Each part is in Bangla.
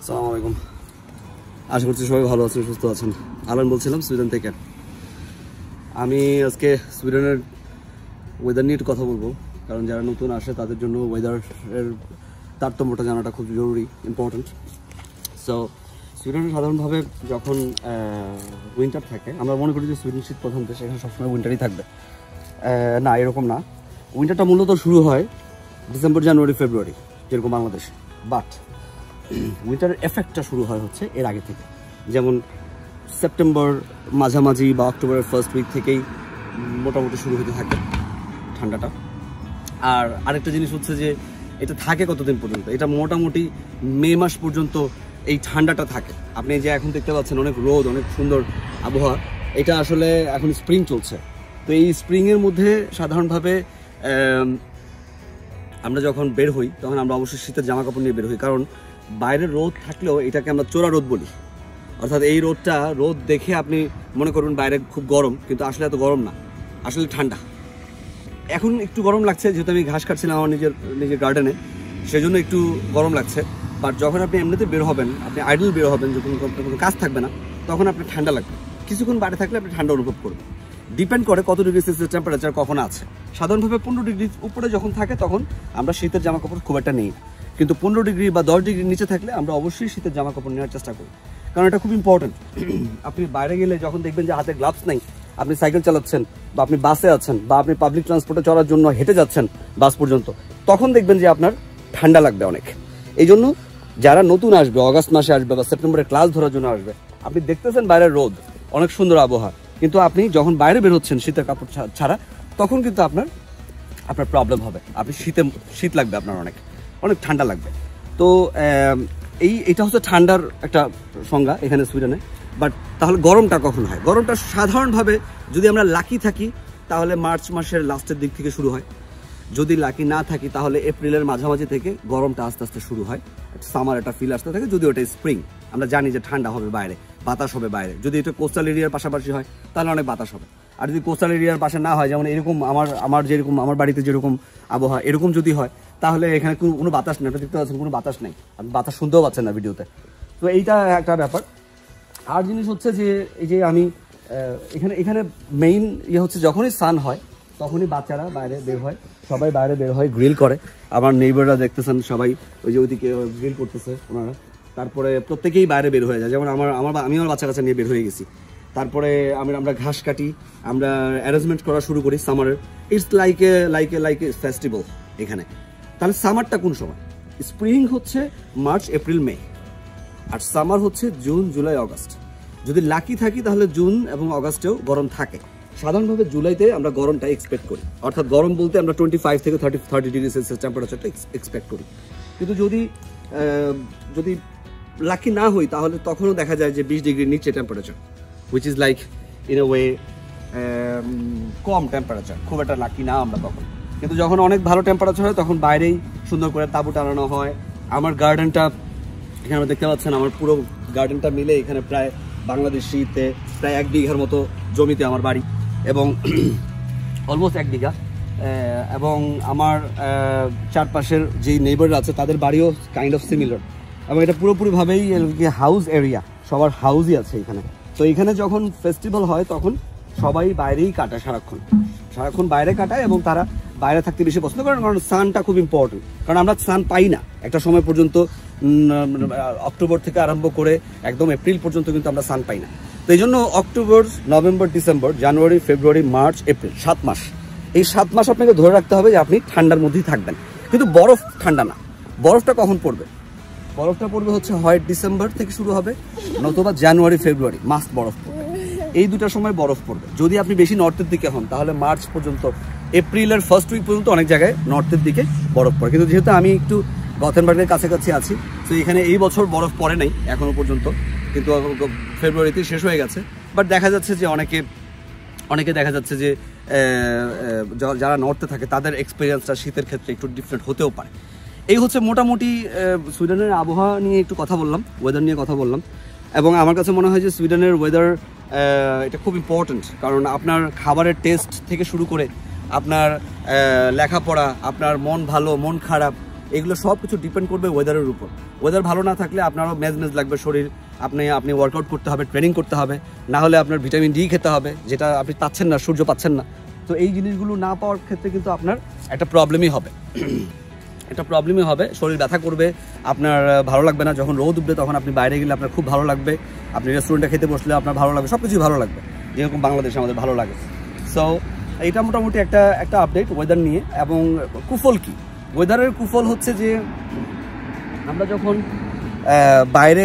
আসসালামু আলাইকুম। আশা করছি সবাই ভালো আছেন, সুস্থ আছেন। আলান বলছিলাম সুইডেন থেকে। আমি আজকে সুইডেনের ওয়েদার নিয়ে একটু কথা বলবো, কারণ যারা নতুন আসে তাদের জন্য ওয়েদারের তারতম্যটা জানাটা খুব জরুরি, ইম্পর্ট্যান্ট। সো সুইডেনে সাধারণভাবে যখন উইন্টার থাকে, আমরা মনে করি যে সুইডেন শীত প্রধান দেশ, এখানে সবসময় উইন্টারই থাকবে। না, এরকম না। উইন্টারটা মূলত শুরু হয় ডিসেম্বর, জানুয়ারি, ফেব্রুয়ারি, যেরকম বাংলাদেশ। বাট উইন্টারের এফেক্টটা শুরু হয় হচ্ছে এর আগে থেকে, যেমন সেপ্টেম্বর মাঝামাঝি বা অক্টোবরের ফার্স্ট উইক থেকেই মোটামুটি শুরু হতে থাকে ঠান্ডাটা। আর আরেকটা জিনিস হচ্ছে যে এটা থাকে কতদিন পর্যন্ত, এটা মোটামুটি মে মাস পর্যন্ত এই ঠান্ডাটা থাকে। আপনি যে এখন দেখতে পাচ্ছেন অনেক রোদ, অনেক সুন্দর আবহাওয়া, এটা আসলে এখন স্প্রিং চলছে। তো এই স্প্রিংয়ের মধ্যে সাধারণভাবে আমরা যখন বের হই তখন আমরা অবশ্যই শীতের জামা কাপড় নিয়ে বের হই, কারণ বাইরের রোদ থাকলেও এটাকে আমরা চোরা রোদ বলি। অর্থাৎ এই রোদ দেখে আপনি মনে করবেন বাইরে খুব গরম, কিন্তু আসলে এত গরম না, আসলে ঠান্ডা। এখন একটু গরম লাগছে যেহেতু আমি ঘাস কাটছিলাম আমার নিজের গার্ডেনে, সেজন্য একটু গরম লাগছে। বাট যখন আপনি এমনিতে বের হবেন, আপনি আইডল বের হবেন, যখন কোনো কাজ থাকবে না, তখন আপনার ঠান্ডা লাগবে। কিছুক্ষণ বাইরে থাকলে আপনি ঠান্ডা অনুভব করবেন। ডিপেন্ড করে কত ডিগ্রি সেলসিয়াস টেম্পারেচার কখন আছে। সাধারণভাবে 15 ডিগ্রির উপরে যখন থাকে তখন আমরা শীতের জামা কাপড় খুব একটা নেই, কিন্তু 15 ডিগ্রি বা 10 ডিগ্রির নিচে থাকলে আমরা অবশ্যই শীতের জামা কাপড় নেওয়ার চেষ্টা করি, কারণ এটা খুব ইম্পর্টেন্ট। আপনি বাইরে গেলে যখন দেখবেন যে হাতে গ্লাভস নেই, আপনি সাইকেল চালাচ্ছেন বা আপনি বাসে আছেন বা আপনি পাবলিক ট্রান্সপোর্টে চড়ার জন্য হেঁটে যাচ্ছেন বাস পর্যন্ত, তখন দেখবেন যে আপনার ঠান্ডা লাগবে অনেক। এই জন্য যারা নতুন আসবে, অগাস্ট মাসে আসবে বা সেপ্টেম্বরে ক্লাস ধরার জন্য আসবে, আপনি দেখতেছেন বাইরের রোদ, অনেক সুন্দর আবহাওয়া, কিন্তু আপনি যখন বাইরে বের হচ্ছেন শীতের কাপড় ছাড়া, তখন কিন্তু আপনার প্রবলেম হবে। আপনি শীত লাগবে, আপনার অনেক ঠান্ডা লাগবে। তো এটা হচ্ছে ঠান্ডার একটা সংজ্ঞা এখানে সুইডেনে। বাট তাহলে গরমটা কখন হয়? গরমটা সাধারণভাবে যদি আমরা লাকি থাকি তাহলে মার্চ মাসের লাস্টের দিক থেকে শুরু হয়। যদি লাকি না থাকি তাহলে এপ্রিলের মাঝামাঝি থেকে গরমটা আস্তে আস্তে শুরু হয়। সামার একটা ফিল আসতে থাকে, যদি ওটা স্প্রিং। আমরা জানি যে ঠান্ডা হবে বাইরে, বাতাস হবে বাইরে। যদি এটা কোস্টাল এরিয়ার পাশাপাশি হয় তাহলে অনেক বাতাস হবে। আর যদি কোস্টাল এরিয়ার পাশে না হয়, যেমন এরকম আমার বাড়িতে যেরকম আবহাওয়া, এরকম যদি হয় তাহলে এখানে কোনো বাতাস নেই। আপনি দেখতে পাচ্ছেন কোনো বাতাস নেই, আপনি বাতাস শুনতেও পাচ্ছেন না ভিডিওতে। তো এইটা একটা ব্যাপার। আর জিনিস হচ্ছে যে এই যে আমি এখানে মেইন হচ্ছে যখনই সান হয় তখনই বাচ্চারা বাইরে বের হয়, সবাই বাইরে বের হয়, গ্রিল করে। আমার নেইবাররা দেখতেছেন সবাই ওই যে ওইদিকে গ্রিল করতেছে ওনারা। তারপরে প্রত্যেকেই বাইরে বের হয়ে যায়, যেমন আমি আমার বাচ্চা কাচ্চা নিয়ে বের হয়ে গেছি। তারপরে আমরা ঘাস কাটি, আমরা অ্যারেঞ্জমেন্ট করা শুরু করি সামারের। ইটস লাইক এ ফেস্টিভ্যাল এখানে। তাহলে সামারটা কোন সময়? স্প্রিং হচ্ছে মার্চ, এপ্রিল, মে, আর সামার হচ্ছে জুন, জুলাই, অগাস্ট। যদি লাকি থাকি তাহলে জুন এবং অগাস্টেও গরম থাকে। সাধারণভাবে জুলাইতে আমরা গরমটা এক্সপেক্ট করি, অর্থাৎ গরম বলতে আমরা 25 থেকে 30 ডিগ্রি সেলসিয়াস টেম্পারেচারটা এক্সপেক্ট করি। কিন্তু যদি লাকি না হই তাহলে তখনও দেখা যায় যে 20 ডিগ্রির নিচে temperature, which is like in a way com temperature. খুব একটা লাকি না আমরা তখন। কিন্তু যখন অনেক ভালো টেম্পারেচার হয় তখন বাইরেই সুন্দর করে তাঁবু টানানো হয়। আমার গার্ডেনটা এখানে দেখতে পাচ্ছেন, আমার পুরো গার্ডেনটা মিলে এখানে প্রায় বাংলাদেশিতে প্রায় 1 বিঘার মতো জমিতে আমার বাড়ি, এবং অলমোস্ট 1 বিঘা। এবং আমার চারপাশের যেই নেইবাররা আছে তাদের বাড়িও কাইন্ড অফ সিমিলার, এবং এটা পুরোপুরিভাবেই হাউস এরিয়া, সবার হাউসই আছে এখানে। তো এখানে যখন ফেস্টিভ্যাল হয় তখন সবাই বাইরেই কাটায়, সারাক্ষণ বাইরে কাটায়, এবং তারা বাইরে থাকতে বেশি পছন্দ করেন, কারণ সানটা খুব ইম্পর্টেন্ট। কারণ আমরা সান পাই না একটা সময় পর্যন্ত, অক্টোবর থেকে আরম্ভ করে একদম এপ্রিল পর্যন্ত কিন্তু আমরা সান পাই না। তো এই জন্য অক্টোবর, নভেম্বর, ডিসেম্বর, জানুয়ারি, ফেব্রুয়ারি, মার্চ, এপ্রিল, 7 মাস। এই 7 মাস আপনাকে ধরে রাখতে হবে যে আপনি ঠান্ডার মধ্যেই থাকবেন। কিন্তু বরফ ঠান্ডা না। বরফটা কখন পড়বে? বরফটা পড়বে হচ্ছে হয় ডিসেম্বর থেকে শুরু হবে, নতুবা জানুয়ারি, ফেব্রুয়ারি মাস্ট বরফ পড়বে। এই দুটার সময় বরফ পড়বে। যদি আপনি বেশি নর্থের দিকে হন তাহলে মার্চ পর্যন্ত, এপ্রিলের ফার্স্ট উইক পর্যন্ত অনেক জায়গায় নর্থের দিকে বরফ পড়ে। কিন্তু যেহেতু আমি একটু গথেনবার্গের কাছাকাছি আছি, তো এখানে এই বছর বরফ পড়ে নাই এখনো পর্যন্ত, কিন্তু ফেব্রুয়ারিতে শেষ হয়ে গেছে। বাট দেখা যাচ্ছে যে অনেকে দেখা যাচ্ছে যে যারা নর্থে থাকে তাদের এক্সপিরিয়েন্সটা শীতের ক্ষেত্রে একটু ডিফারেন্ট হতেও পারে। এই হচ্ছে মোটামুটি সুইডেনের আবহাওয়া নিয়ে একটু কথা বললাম, ওয়েদার নিয়ে কথা বললাম। এবং আমার কাছে মনে হয় যে সুইডেনের ওয়েদার এটা খুব ইম্পর্ট্যান্ট, কারণ আপনার খাবারের টেস্ট থেকে শুরু করে আপনার লেখাপড়া, আপনার মন ভালো মন খারাপ, এগুলো সব কিছু ডিপেন্ড করবে ওয়েদারের উপর। ওয়েদার ভালো না থাকলে আপনারও মেজ লাগবে শরীর, আপনি ওয়ার্কআউট করতে হবে, ট্রেনিং করতে হবে, না হলে আপনার ভিটামিন ডি খেতে হবে, যেটা আপনি পাচ্ছেন না, সূর্য পাচ্ছেন না। তো এই জিনিসগুলো না পাওয়ার ক্ষেত্রে কিন্তু আপনার একটা প্রবলেমই হবে, শরীর ব্যথা করবে, আপনার ভালো লাগবে না। যখন রোদ উঠবে তখন আপনি বাইরে গেলে আপনার খুব ভালো লাগবে, আপনি রেস্টুরেন্টে খেতে বসলে আপনার ভালো লাগবে, সব কিছুই ভালো লাগবে, যেরকম বাংলাদেশে আমাদের ভালো লাগে। সো এইটা মোটামুটি একটা আপডেট ওয়েদার নিয়ে। এবং কুফল কি? ওয়েদারের কুফল হচ্ছে যে আমরা যখন বাইরে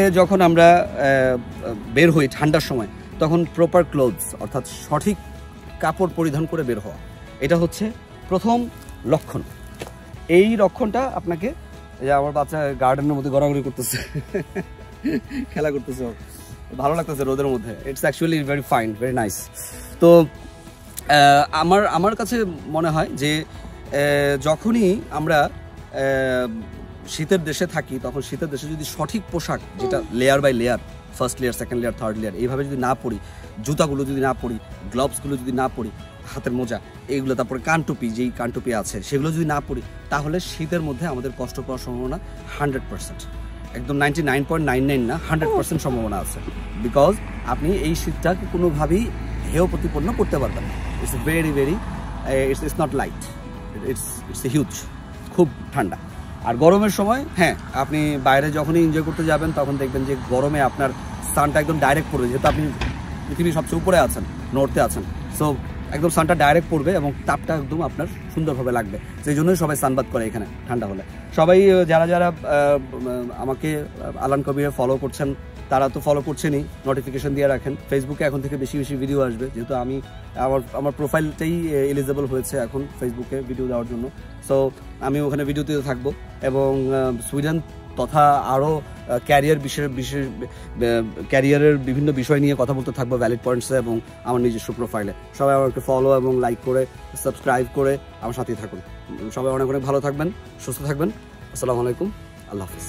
আমরা বের হই ঠান্ডার সময়, তখন প্রপার ক্লোথস অর্থাৎ সঠিক কাপড় পরিধান করে বের হওয়া, এটা হচ্ছে প্রথম লক্ষণ। এই লক্ষণটা আপনাকে, এই যে আমার বাচ্চা গার্ডেনের মধ্যে গড়াগড়ি করতেছে, খেলা করতেছে, ভালো লাগতেছে রোদের মধ্যে। It's actually very fine, very nice. তো আমার কাছে মনে হয় যে যখনই আমরা শীতের দেশে থাকি, তখন শীতের দেশে যদি সঠিক পোশাক, যেটা layer by layer, first layer, second layer, third layer, এইভাবে যদি না পরি, জুতাগুলো যদি না পরি, গ্লাভসগুলো যদি না পরি, হাতের মোজা এইগুলো, তারপরে কানটুপি, যেই কানটুপি আছে সেগুলো যদি না পরি, তাহলে শীতের মধ্যে আমাদের কষ্ট পাওয়ার সম্ভাবনা 100%, একদম 99.99 না, 100% সম্ভাবনা আছে। বিকজ আপনি এই শীতটাকে কোনোভাবেই হেয় প্রতিপন্ন করতে পারবেন না। It's very it's not light, it's huge, খুব ঠান্ডা। আর গরমের সময় হ্যাঁ, আপনি বাইরে যখনই এনজয় করতে যাবেন তখন দেখবেন যে গরমে আপনার সানটা একদম ডাইরেক্ট পড়বে, যেহেতু আপনি পৃথিবীর সবচেয়ে উপরে আছেন, নর্থে আছেন। সো একদম সানটা ডাইরেক্ট পড়বে এবং তাপটা একদম আপনার সুন্দরভাবে লাগবে। সেই জন্যই সবাই সানবাদ করে এখানে ঠান্ডা হলে। সবাই যারা আমাকে আলান কবিরে ফলো করছেন, তারা তো ফলো করছেনই, নোটিফিকেশন দিয়ে রাখেন। ফেসবুকে এখন থেকে বেশি ভিডিও আসবে, যেহেতু আমি আমার প্রোফাইলটাই এলিজেবল হয়েছে এখন ফেসবুকে ভিডিও দেওয়ার জন্য। সো আমি ওখানে ভিডিও দিতে থাকবো এবং সুইডেন তথা আরও ক্যারিয়ারের বিভিন্ন বিষয় নিয়ে কথা বলতে থাকবো ভ্যালিড পয়েন্টসে এবং আমার নিজস্ব প্রোফাইলে। সবাই আমাকে ফলো এবং লাইক করে, সাবস্ক্রাইব করে আমার সাথেই থাকুন। সবাই অনেক ভালো থাকবেন, সুস্থ থাকবেন। আসসালামু আলাইকুম, আল্লাহ হাফিজ।